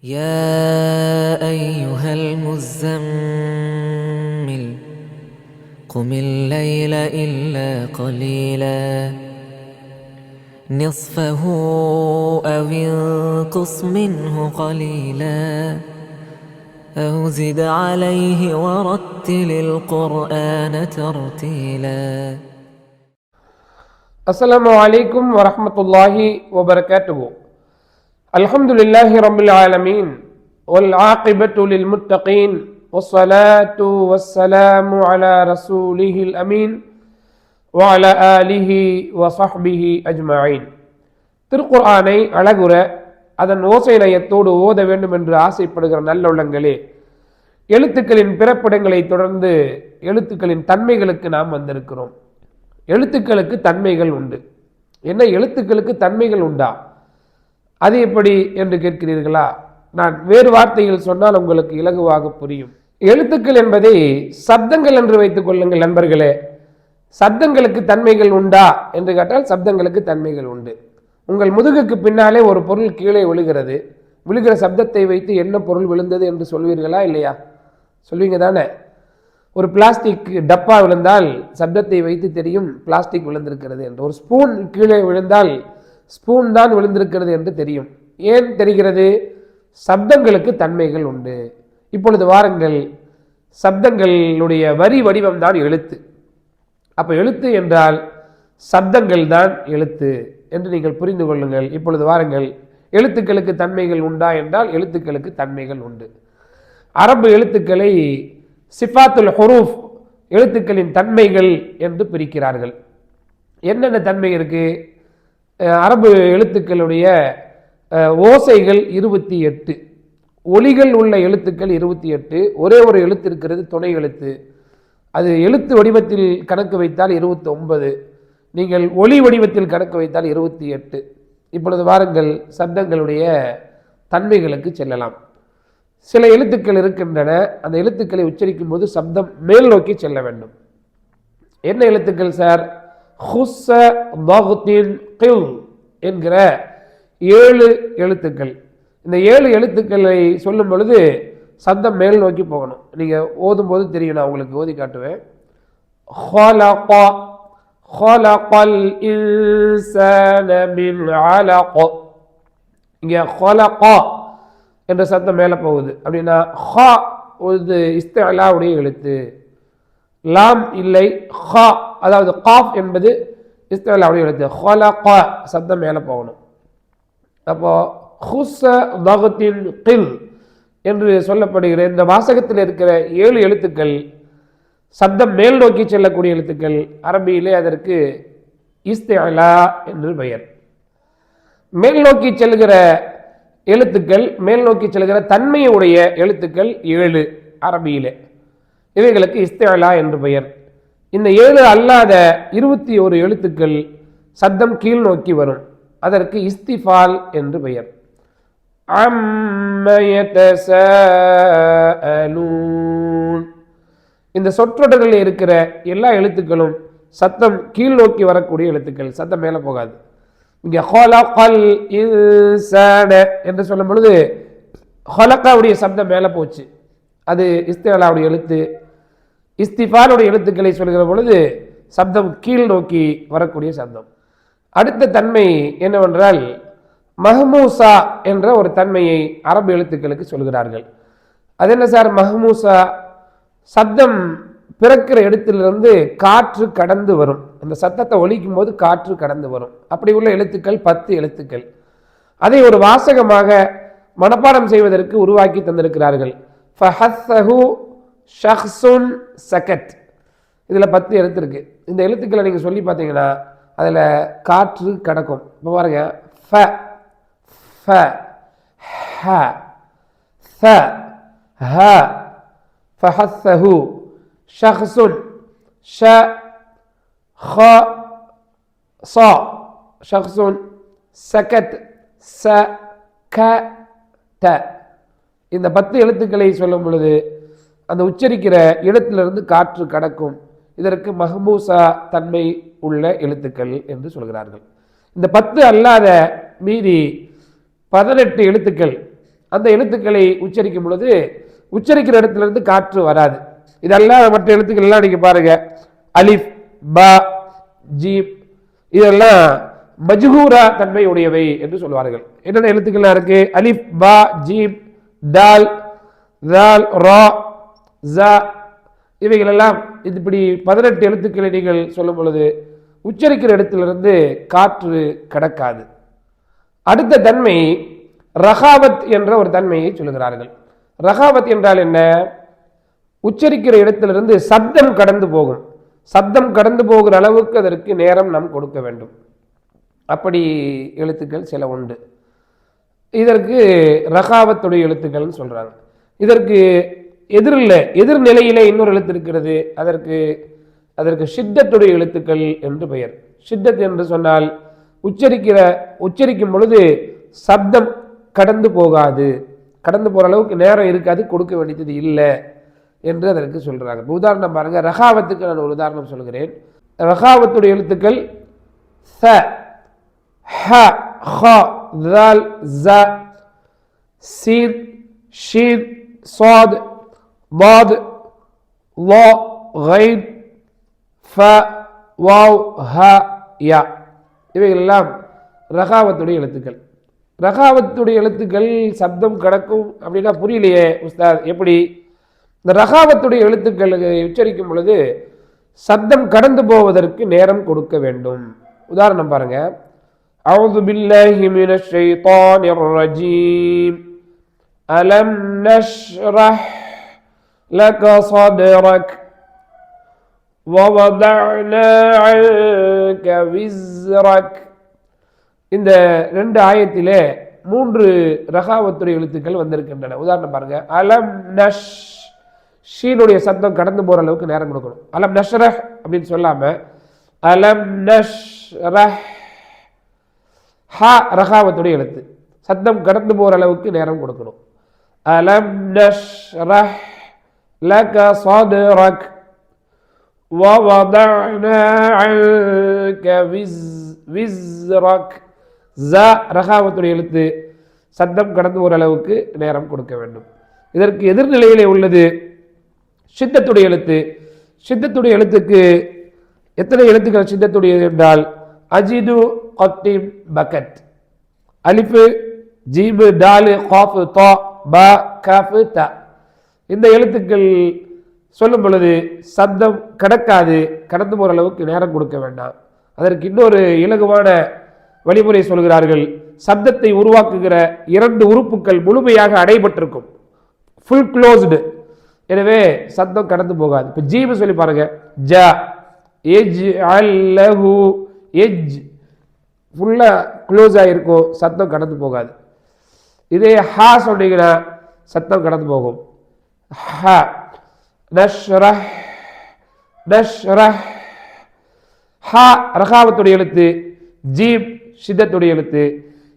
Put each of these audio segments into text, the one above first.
يا أيها المزمل قم الليل إلا قليلا نصفه أو انقص منه قليلا أو زد عليه ورتل القرآن ترتيلا. السلام عليكم ورحمة الله وبركاته. الحمد لله رب العالمين والعاقبة للمتقين والصلاة والسلام على رسوله الأمين وعلى آله وصحبه أجمعين. திருக்குர்ஆனை அழகுற அதன் ஓசை நயத்தோடு ஓத வேண்டும் என்று ஆசைப்படுகிற நல்லுள்ளங்களே, எழுத்துக்களின் பிறப்பிடங்களை தொடர்ந்து எழுத்துக்களின் தன்மைகளுக்கு நாம் வந்திருக்கிறோம். எழுத்துக்களுக்கு தன்மைகள் உண்டு. என்ன, எழுத்துக்களுக்கு தன்மைகள் உண்டா? அது எப்படி என்று கேட்கிறீர்களா? நான் வேறு வார்த்தையில் சொன்னால் உங்களுக்கு இலகுவாக புரியும். எழுத்துக்கள் என்பதை சப்தங்கள் என்று வைத்துக் கொள்ளுங்கள் நண்பர்களே. சப்தங்களுக்கு தன்மைகள் உண்டா என்று கேட்டால் சப்தங்களுக்கு தன்மைகள் உண்டு. உங்கள் முதுகுக்கு பின்னாலே ஒரு பொருள் கீழே விழுகிறது. விழுகிற சப்தத்தை வைத்து என்ன பொருள் விழுந்தது என்று சொல்வீர்களா இல்லையா? சொல்வீங்க தானே? ஒரு பிளாஸ்டிக் டப்பா விழுந்தால் சப்தத்தை வைத்து தெரியும் பிளாஸ்டிக் விழுந்திருக்கிறது என்று. ஒரு ஸ்பூன் கீழே விழுந்தால் ஸ்பூன் தான் விழுந்திருக்கிறது என்று தெரியும். ஏன் தெரிகிறது? சப்தங்களுக்கு தன்மைகள் உண்டு. இப்பொழுது வாருங்கள், சப்தங்களுடைய வரி வடிவம் தான் எழுத்து. அப்ப எழுத்து என்றால் சப்தங்கள் தான் எழுத்து என்று நீங்கள் புரிந்து கொள்ளுங்கள். இப்பொழுது வாருங்கள், எழுத்துக்களுக்கு தன்மைகள் உண்டா என்றால் எழுத்துக்களுக்கு தன்மைகள் உண்டு. அரபு எழுத்துக்களை சிஃபாத்துல் ஹுரூஃப், எழுத்துக்களின் தன்மைகள் என்று பிரிக்கிறார்கள். என்னென்ன தன்மை இருக்கு? அரபு எழுத்துக்களுடைய ஓசைகள் 28, ஒலிகள் உள்ள எழுத்துக்கள் 28. ஒரே ஒரு எழுத்து இருக்கிறது, துணை எழுத்து. அது எழுத்து வடிவத்தில் கணக்கு வைத்தால் 29, நீங்கள் ஒலி வடிவத்தில் கணக்கு வைத்தால் 28. இப்பொழுது வாருங்கள், சப்தங்களுடைய தன்மைகளுக்கு செல்லலாம். சில எழுத்துக்கள் இருக்கின்றன, அந்த எழுத்துக்களை உச்சரிக்கும் போது சப்தம் மேல் நோக்கி செல்ல வேண்டும். என்ன எழுத்துக்கள் சார்? ஹுஸ்ஸ தக்தின் கில் என்கிற 7 எழுத்துக்கள். இந்த 7 எழுத்துக்களை சொல்லும் பொழுது சப்தம் மேல் நோக்கி போகணும். நீங்க ஓதும் போது தெரியும், நான் உங்களுக்கு ஓதி காட்டுவேன். خلق خلق الإنسان من علق. இங்க خلق என்ற சத்தம் மேலே போகுது. அப்படின்னா ஹா ஒரு இஸ்திலாவுடைய எழுத்து, லாம் இல்லை, ஹா அதாவது காஃப் என்பது இஸ்திலாவுடைய எழுத்து. ஹலக சத்தம் மேலே போகணும். அப்போ ஹுஸ்ஸ தக்தின் கில் என்று சொல்லப்படுகிற இந்த வாசகத்தில் இருக்கிற 7 எழுத்துக்கள் சப்தம் மேல் நோக்கி செல்லக்கூடிய எழுத்துக்கள். அரபியிலே அதற்கு இஸ்திலா என்று பெயர். மேல் நோக்கி செல்கிற எழுத்துக்கள், மேல் நோக்கி செல்கிற தன்மையுடைய எழுத்துக்கள் 7 அரபியிலே. இவைகளுக்கு இஸ்திலா என்று பெயர். இந்த 7 அல்லாத 21 எழுத்துக்கள் சப்தம் கீழ் நோக்கி வரும். அதற்கு இஸ்திஃபால் என்று பெயர். இந்த சொற்றொடர்களில் இருக்கிற எல்லா எழுத்துக்களும் சத்தம் கீழ் நோக்கி வரக்கூடிய எழுத்துக்கள், சத்தம் மேலே போகாது. இங்கே ஹலகல் இன்சான என்று சொல்லும் பொழுது ஹலகாவுடைய சப்தம் மேலே போச்சு, அது இஸ்திலாவுடைய எழுத்து. இஸ்திஃபாலுடைய எழுத்துக்களை சொல்கிற பொழுது சப்தம் கீழ் நோக்கி வரக்கூடிய சப்தம். அடுத்த தன்மை என்னவென்றால் மஹ்மூசா என்ற ஒரு தன்மையை அரபு எழுத்துக்களுக்கு சொல்கிறார்கள். அது என்ன சார் மஹ்மூசா? சப்தம் பிறக்கிற இடத்திலிருந்து காற்று கடந்து வரும். அந்த சத்தத்தை ஒலிக்கும் போது காற்று கடந்து வரும். அப்படி உள்ள எழுத்துக்கள் 10 எழுத்துக்கள். அதை ஒரு வாசகமாக மனப்பாடம் செய்வதற்கு உருவாக்கி தந்திருக்கிறார்கள். ஃபஹஸ்ஸஹு ஷஹ்ஸுன் சகத். இதில் 10 எழுத்து இருக்கு. இந்த எழுத்துக்களை நீங்கள் சொல்லி பார்த்தீங்கன்னா அதில் காற்று கடக்கும். இப்போ பாருங்க, ஃப ஃப ஹ ஸ ஹ ஃபஹஸ்ஸஹு ஷஹ்ஸுன் ஷ خ ص شخص سكت س ك ت. இந்த 10 எழுத்துக்களை சொல்லும் பொழுது அந்த உச்சரிக்கிற இடத்திலிருந்து காற்று கடக்கும். இதற்கு மஹ்மூசா தன்மை உள்ள எழுத்துக்கள் என்று சொல்கிறார்கள். இந்த 10 அல்லாத மீதி 18 எழுத்துக்கள் அந்த எழுத்துக்களை உச்சரிக்கும் பொழுது உச்சரிக்கிற இடத்துல இருந்து காற்று வராது. இதெல்லாம் மற்ற எழுத்துக்கள் எல்லாம் நீங்க பாருங்க, அலிஃப், பா, ஜீம், இதெல்லாம் மஜ்ஹூரா தன்மை உடையவை என்று சொல்வார்கள். என்னென்ன எழுத்துக்கள்லாம் இருக்கு? அலிஃப், பா, ஜீம், தால், தால், ரா, ஜா, இவைகள் எல்லாம் இப்படி 18 எழுத்துக்களை நீங்கள் சொல்லும் பொழுது உச்சரிக்கிற இடத்திலிருந்து காற்று கடக்காது. அடுத்த தன்மை ரகாவத் என்ற ஒரு தன்மையை சொல்லுகிறார்கள். ரகாவத் என்றால் என்ன? உச்சரிக்கிற இடத்திலிருந்து சப்தம் கடந்து போகும். சப்தம் கடந்து போகிற அளவுக்கு அதற்கு நேரம் நாம் கொடுக்க வேண்டும். அப்படி எழுத்துக்கள் சில உண்டு. இதற்கு ரகாவத்துடைய எழுத்துக்கள்னு சொல்றாங்க. இதற்கு எதிர்நிலையிலே இன்னொரு எழுத்து இருக்கிறது. அதற்கு ஷித்தத்துடைய எழுத்துக்கள் என்று பெயர். ஷித்தத் என்று சொன்னால் உச்சரிக்கும் பொழுது சப்தம் கடந்து போகாது, கடந்து போற அளவுக்கு நேரம் இருக்காது, கொடுக்க வேண்டியது இல்லை என்று அதற்கு சொல்றாங்க. உதாரணம் பாருங்க, ரகாவத்துக்கு நான் ஒரு உதாரணம் சொல்கிறேன். ரகாவத்துடைய எழுத்துக்கள் ச, ஹ, ஹ, தால், ஸ, சீன், ஷீன், ஸாத், ضاد، ظا، غين، ஃப, வாவ், ஹ, யா, இவைகள் எல்லாம் ரகாவத்துடைய எழுத்துக்கள். ரகாவத்துடைய எழுத்துக்கள் சப்தம் கடக்கும் அப்படின்னா புரியலையே உஸ்தாத், எப்படி? இந்த ரகாவத்துடைய எழுத்துக்களை உச்சரிக்கும் பொழுது சப்தம் கடந்து போவதற்கு நேரம் கொடுக்க வேண்டும். உதாரணம் பாருங்க, அஊது பில்லாஹி மினஷ் ஷைத்தானிர் ரஜீம், அலம் நஷ்ரஹ் لك صدرك ووضعنا عنك وزرك. இந்த ரெண்டு ஆயத்திலே 3 ரகாவத்துடைய எழுத்துக்கள் வந்திருக்கின்றன. உதாரணம் பாருங்க, அலம் நஷ், ஷீனுடைய சத்தம் கடந்து போற அளவுக்கு நேரம் கொடுக்கணும். அலம் நஷ்ரஹ் அப்படின்னு சொல்லாம அலம் நஷ்ரஹ், ஹா ரகாவத்துடைய எழுத்து, சத்தம் கடந்து போற அளவுக்கு நேரம் கொடுக்கணும். அலம் நஷ்ரஹ் لك صدرك ووضعنا عنك وزرك. ஸ ரகாவத்துடைய எழுத்து, சத்தம் கடந்து ஒரு அளவுக்கு நேரம் கொடுக்க வேண்டும். இதற்கு எதிர்நிலையிலே உள்ளது ஷித்தத்துடைய எழுத்து. ஷித்தத்துடைய எழுத்துக்கு எத்தனை எழுத்துக்கள் ஷித்தத்துடையது என்றால் அஜிது, கத்திம், பக்கத், அலிஃபு, ஜீம், டால், காஃப், தா, பா, கஃப், த. இந்த எழுத்துக்கள் சொல்லும் பொழுது சப்தம் கடக்காது, கடந்து போற அளவுக்கு நேரம் கொடுக்க வேண்டாம். அதற்கு இன்னொரு இலகுவான வழிமுறை சொல்கிறார்கள். சப்தத்தை உருவாக்குகிற 2 உறுப்புகள் முழுமையாக அடைபட்டிருக்கும், ஃபுல் க்ளோஸ்டு, எனவே சப்தம் கடந்து போகாது. இப்ப ஜீம் சொல்லி பாருங்க, ஜ, எஜ், அல்லஹு, எஜ், ஃபுல்லா க்ளோஸ் ஆகிருக்கும், சத்தம் கடந்து போகாது. இதே ஹா சொன்னீங்கன்னா சத்தம் கடந்து போகும். ஹ, நஷ்ரஹ், நஷ்ரஹ், ஹா ரகாவத்துடைய எழுத்து, ஜீம் ஷித்தத்துடைய எழுத்து.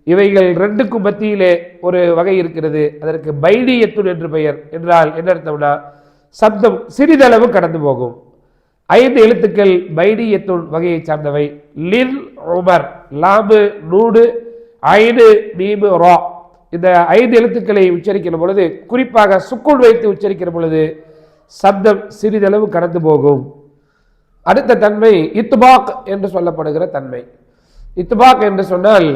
இவைகள் 2க்கும் மத்தியிலே ஒரு வகை இருக்கிறது. அதற்கு பைனியத்துன் என்று பெயர். என்றால் என்ன அர்த்தம்னா, சப்தம் சிறிதளவு கடந்து போகும். 5 எழுத்துக்கள் பைனியத்துன் வகையை சார்ந்தவை. லின், உமர், லாமு, நூடு, ஐனு, மீமு, ரா, இந்த 5 எழுத்துக்களை உச்சரிக்கிற பொழுது, குறிப்பாக சுக்குன் வைத்து உச்சரிக்கிற பொழுது சப்தம் சிறிதளவு கடந்து போகும். அடுத்த தன்மை இத்பாக் என்று சொல்லப்படுகிற தன்மை. இத்பாக் என்று சொன்னால்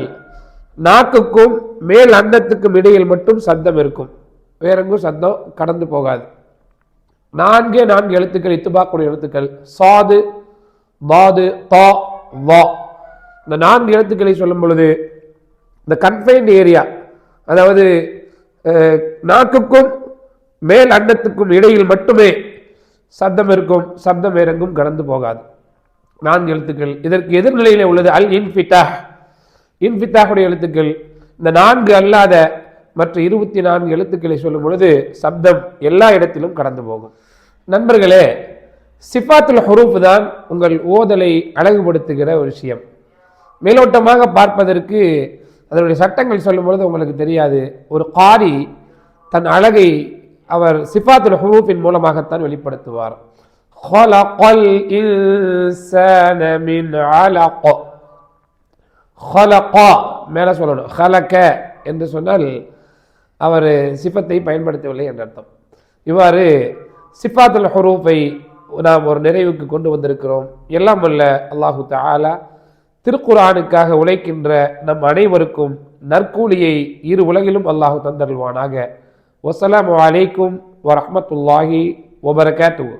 நாக்குக்கும் மேல் அண்டத்துக்கும் இடையில் மட்டும் சப்தம் இருக்கும், வேறெங்கும் சப்தம் கடந்து போகாது. 4 எழுத்துக்கள் இத்பாக்குடைய எழுத்துக்கள், சாது, பாது, தா, வா. இந்த 4 எழுத்துக்களை சொல்லும் பொழுது இந்த கன்ஃபைன்ட் ஏரியா, அதாவது நாக்குக்கும் மேல் அண்டத்துக்கும் இடையில் மட்டுமே சப்தம் இருக்கும், சப்தம் வேறெங்கும் கடந்து போகாது. 4 எழுத்துக்கள். இதற்கு எதிர்நிலையிலே உள்ளது அல் இன்ஃபிதாஹ். இன்ஃபிதாஹுடைய எழுத்துக்கள் இந்த 4 அல்லாத மற்ற 24 எழுத்துக்களை சொல்லும் பொழுது சப்தம் எல்லா இடத்திலும் கடந்து போகும். நண்பர்களே, சிஃபாத்துல் ஹுரூஃப் தான் உங்கள் ஓதலை அழகுபடுத்துகிற ஒரு விஷயம். மேலோட்டமாக பார்ப்பதற்கு அதனுடைய சட்டங்கள் சொல்லும் பொழுது உங்களுக்கு தெரியாது. ஒரு காரி தன் அழகை அவர் சிஃபாத்துல் ஹுரூஃபின் மூலமாகத்தான் வெளிப்படுத்துவார். خلقல் இன்சான மின் அலக். خلق மேல சொல்லணும், خلق என்று சொன்னால் அவர் சிஃபத்தை பயன்படுத்தவில்லை என்ற அர்த்தம். இவ்வாறு சிஃபாத்துல் ஹுரூஃபை நாம் ஒரு நிறைவுக்கு கொண்டு வந்திருக்கிறோம். எல்லாம் வல்ல அல்லாஹு தஆலா திருக்குர்ஆனுக்காக உழைக்கின்ற நம் அனைவருக்கும் நற்கூலியை இரு உலகிலும் அல்லாஹு தந்தருள்வானாக. வஸ்ஸலாமு அலைக்கும் வரஹ்மத்துல்லாஹி வபரகாத்துஹு.